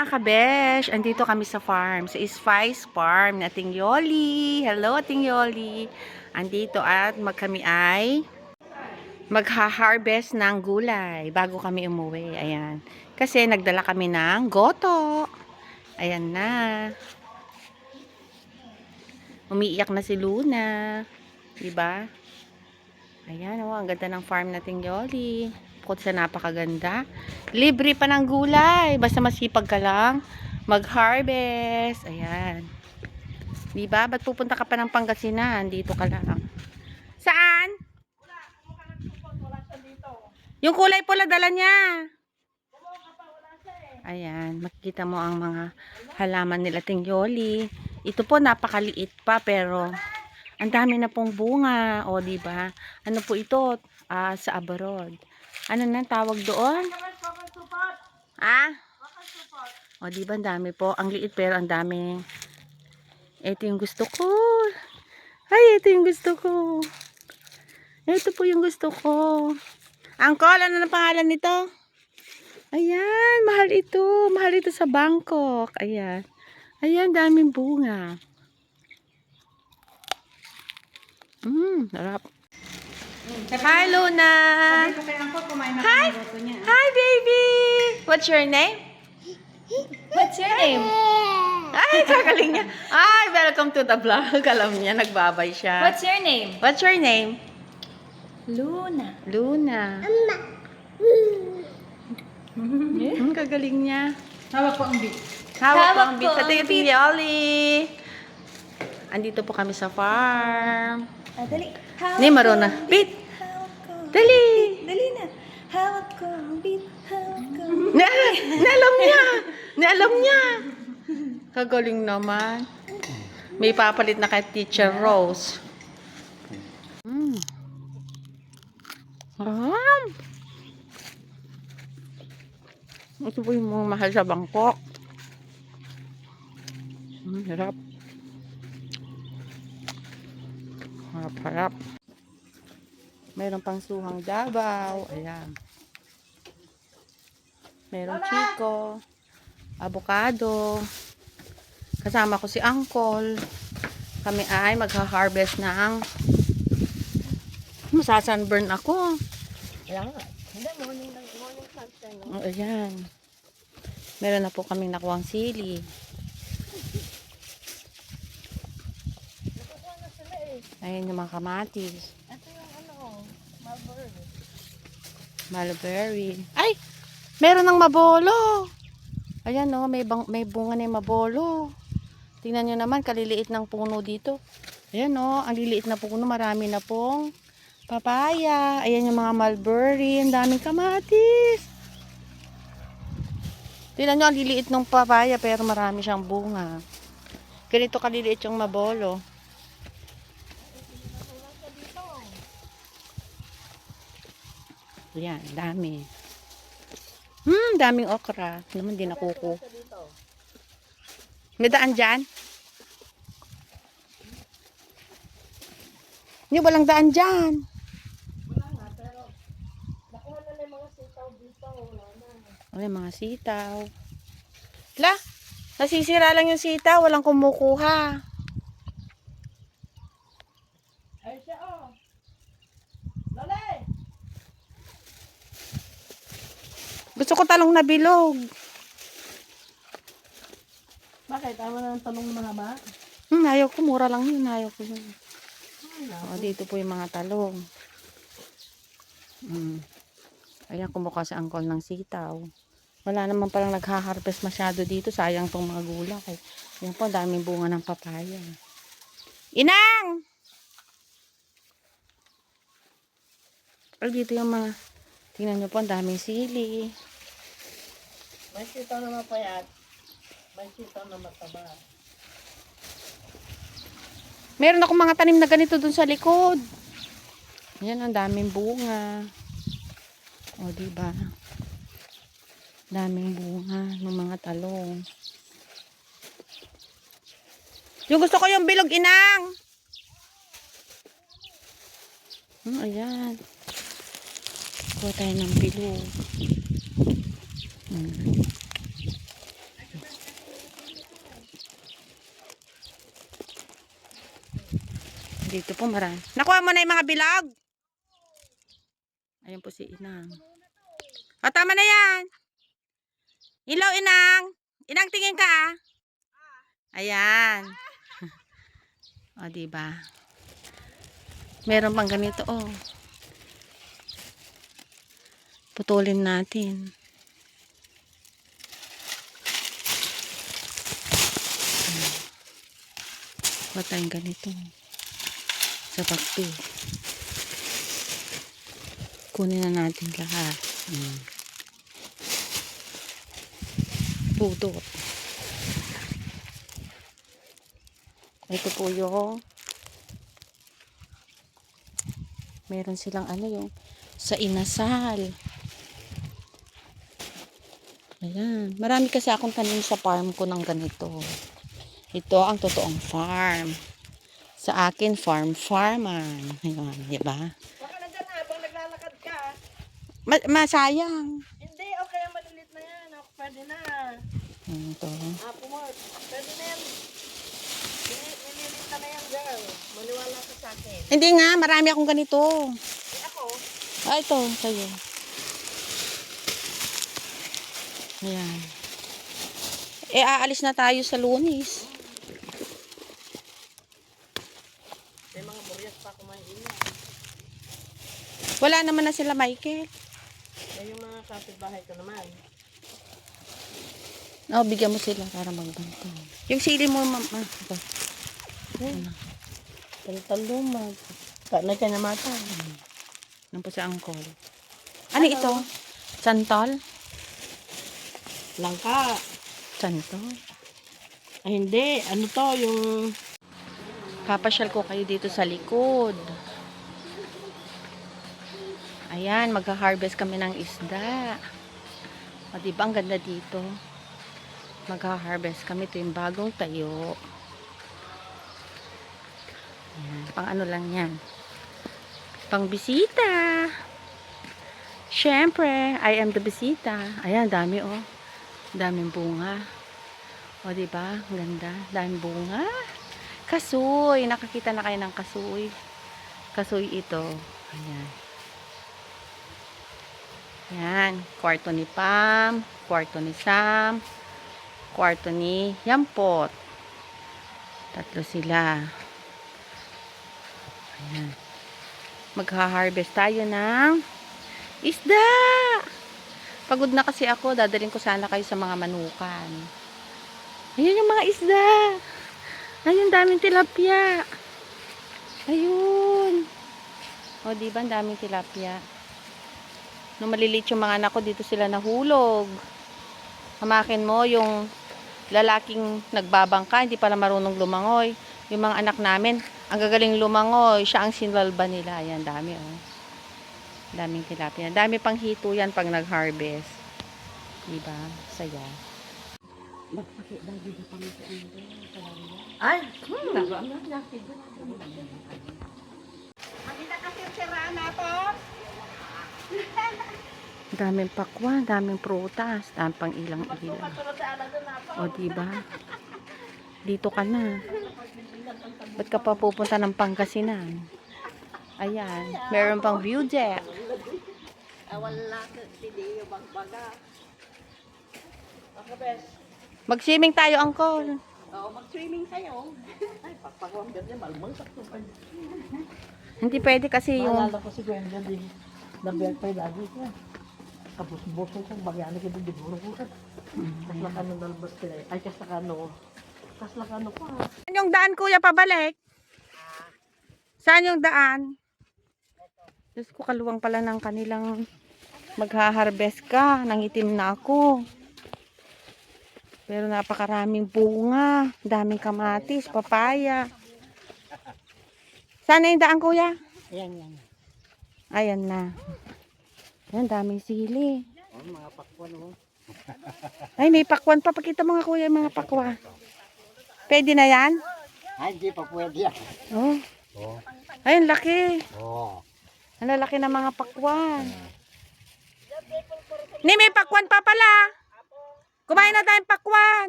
mga kabesh, andito kami sa farm, sa Spice Farm na Ating Yoli. Hello Ating Yoli. Andito at kami ay magha-harvest ng gulay bago kami umuwi. Ayan. Kasi nagdala kami ng goto. Ayan na. Umiiyak na si Luna. Diba? Ayan, oh, ang ganda ng farm nating Yoli. Bukod sa napakaganda, libre pa ng gulay. Basta masipag ka lang mag-harvest. Ayan. Diba? Ba't pupunta ka pa ng Pangasinan? Dito ka lang. Saan? Yung kulay pula dala niya. Ayan. Makikita mo ang mga halaman nila ting Yoli. Ito po napakaliit pa pero ang dami na pong bunga. O diba? Ano po ito? Sa abroad. Ano na tawag doon? Ah? O, diba ang dami po. Ang liit pero ang dami. Ito yung gusto ko. Ay, ito yung gusto ko. Ito po yung gusto ko. Uncle, ano na pangalan nito? Ayan, mahal ito. Mahal ito sa Bangkok. Ayan. Ayan, daming bunga. Sarap. Hi, Luna. Hi. Hi, baby. What's your name? What's your name? Ay, kagaling niya. Ay, welcome to the vlog. Alam niya, nagbabay siya. What's your name? What's your name? Luna. Luna. Kagaling niya. Hawak ko ang beat. Hawak po ang Hawak beat po sa ang Titi Yoli. Andito po kami sa farm. Dali. Ni Marona. Beat. Hawak ko. Dali. Dali na. Hawak ko ang beat. Hawak ko. Naalam niya. Naalam niya. Kagaling naman. May papalit na kay Teacher Rose. Ito po yung mga mahal sa Bangkok. Harap. Harap, harap. Mayroon pang suhang Davao. Ayan. Mayroon chiko. Avocado. Kasama ko si Uncle. Kami ay magha-harvest ng masasunburn ako. Wala nga. Hindi, morning sunshine. Oh, ayan. Meron na po kaming nakuhang sili. Nakukuha na sila eh. Ayan yung mga kamatis. Ito yung mulberry. Mulberry. Ay! Meron ng mabolo. Ayan o, may bunga na yung mabolo. Tingnan nyo naman, kaliliit ng puno dito. Ayan o, ang liliit na puno, marami na pong papaya. Ayan yung mga mulberry, ang daming kamatis. Tingnan nyo, ang liliit ng papaya pero marami siyang bunga. Ganito kaliliit yung mabolo. Ayan, dami. Daming okra. Naman din nakuko. May daan dyan? Hindi, walang daan dyan. Wala nga, pero nakuha na yung mga sitaw dito. Wala na. Ay, mga sitaw. La, nasisira lang yung sitaw. Walang kumukuha. Ay siya oh. Lale! Gusto ko talong na bilog. Bakit? Tama na ng talong na mahaba? Ayaw ko. Mura lang yun. Ayaw ko yun. O, dito po yung mga talong. Ayan, kumuha si Uncle ng sitaw. Wala naman palang nagha-harvest masyado dito. Sayang tong mga gulay. Ayan po, daming bunga ng papaya. Inang! Ay, dito yung mga... Tingnan nyo po, ang daming sili. May sitaw na mapayat. May sitaw na mataba. Meron akong mga tanim na ganito dun sa likod. Ayan, ang daming bunga. O, diba? Daming bunga ng mga talong. Yung gusto ko yung bilog, Inang! Ayan. Kuha tayo ng bilog. Dito po marami. Nakuha mo na yung mga bilog? Ayan po si Inang. O, tama na yan. Hello, Inang. Inang, tingin ka ah. Ayan. O, diba? Meron pang ganito, oh. Putulin natin. Ba't tayong ganito? Sa pakpi. Kunin na natin lahat. Pudot. Ito po yung meron silang ano yung sa inasal. Ayan. Marami kasi akong tanim sa farm ko ng ganito. Ito ang totoong farm. Sa akin, farmer. Ayan, di ba? Baka nandyan habang naglalakad ka. Masayang. Hindi, okay, malilit na yan. Okay, pwede na. Ito. Pumot. Pwede na yan. Nililita na yan, girl. Maniwala ka sa akin. Hindi nga, marami akong ganito. Ako, Ito, sa'yo. Ayan. Aalis na tayo sa Lunes. may mga buryas pa kumain na. Wala naman na sila, Michael. Yung mga kapitbahay ko naman. Oh, bigyan mo sila para magbantay. Yung sili mo, mama. Ito. Talumag. Nagkanyamata. Nang po sa angkol. Ano ito? Santol? Langka. Santol? Ay, hindi. Ano to, yung... Papasyal ko kayo dito sa likod. Ayan, magha-harvest kami ng isda. O, diba ang ganda dito? Magha-harvest kami. Ito yung bagong tayo. Ayan, pang ano lang yan. Pang bisita. Syempre, I am the bisita. Ayan, dami oh. Daming bunga. O, diba? Ang ganda. Daming bunga. Kasoy. Nakakita na kayo ng kasoy. Kasoy ito. Ayan. Ayan. Kwarto ni Pam. Kwarto ni Sam. Kwarto ni Yampot. Tatlo sila. Ayan. Magha-harvest tayo ng isda. Pagod na kasi ako. Dadalhin ko sana kayo sa mga manukan. Ayan yung mga isda. Ayun, daming tilapia. Ayun. O, diba, ang daming tilapia. Nung maliliit yung mga anak ko, dito sila nahulog. Hamakin mo, yung lalaking nagbabangka, hindi pala marunong lumangoy. Yung mga anak namin, ang gagaling lumangoy. Siya ang sinlalba nila. Ayan, dami, oh. Daming tilapia. Dami pang hito yan pag nag-harvest. Diba? Saya. Ay! Daming pakwan, daming prutas, daming pang ilang-ilang. O, diba? Dito ka na. Ba't ka pa pupunta ng Pangasinan? Ayan, meron pang view deck. Wala ka, hindi yung bagbaga. Okay, bes. Mag-swimming tayo, Uncle. Oo, mag-swimming kayo. Ay, pagpagawang ganyan, malmangsak to pa. Hindi pwede kasi yung... Maalala ko si Gwenda din. Nabiyag pa yung lagi ko. Kapos-boso ko, magyari ka din diburo ko. Kas lang ano nalbas ka eh. Ay, kas lang ano. Kas lang ano pa. Saan yung daan, kuya, pabalik? Saan yung daan? Diyos ko, kaluwang pala ng kanilang magha-harvest ka. Nangitim na ako. Pero napakaraming bunga. Daming kamatis, papaya. Saan na yung daan, kuya? Ayan, yan. Ayan na. Ayan, daming sili. Oh, mga pakwan mo. Ay, may pakwan pa. Pakita mo nga, kuya, yung mga pakwan. Pwede na yan? Ay, hindi pa pwede yan. Oh. Oo. Ay, ang laki. Oo. Ang lalaki ng mga pakwan. Ni, may pakwan pa pala. Kumain na tayong pakwan.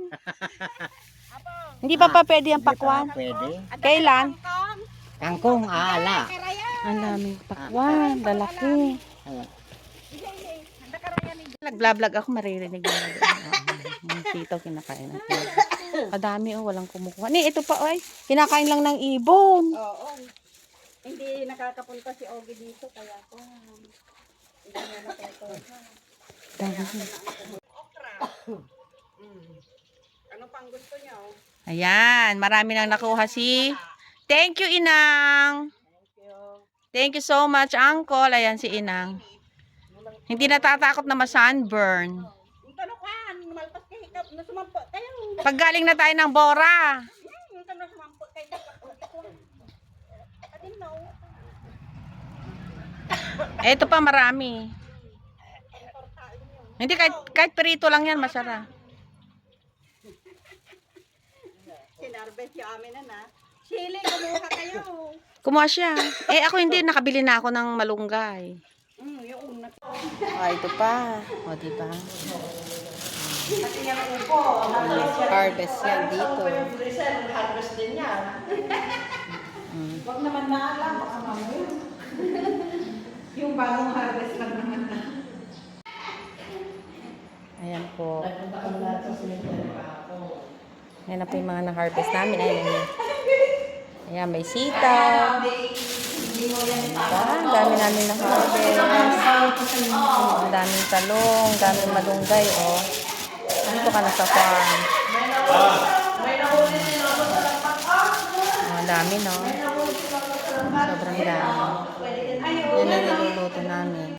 Hindi pa pwede ang pakwan. Pwede. Kailan? Kangkong, ala. Ang daming pakwan, lalaki. Nag-vlog ako, maririnig mo. Yung tito, kinakain natin. Kadami, oh, walang kumukuha. Ni, ito pa, oy. Kinakain lang ng ibon. Oo. Hindi nakakapunta si Ogie dito, kaya ko. Hindi na nakakapunta. Dami. Ano pang gusto niyo? Ayan, marami nang nakuha si... Thank you, Inang. Thank you so much, Uncle. Ayan si Inang. Hindi natatakot na ma-sunburn. Yung tanukan, malpas kayo, nasumampo kayo. Pag galing na tayo ng Bora. Yung nasumampo kayo. I didn't know. Ito pa marami. Hindi, kahit perito lang yan, masarap. Sinarbes yung amin na. Chile, kumuha kayo. Kumuha siya. Ako hindi, nakabili na ako ng malunggay. Yung una. Ito pa. O, diba? Harvest yan dito. Harvest din yan. Huwag naman naalam, baka mamaya. Yung bagong harvest lang naman na. Ayan po. Nagpunta kami lahat sa cemetery ako. Ayan na po yung mga na-harvest namin. Ayan, may sitaw. Diba? Ang dami namin na-harvest. Ang daming talong, ang daming malunggay, oh. Dito ka na sa farm. Ang dami, no? Sobrang dami. Yan ang niluluto namin.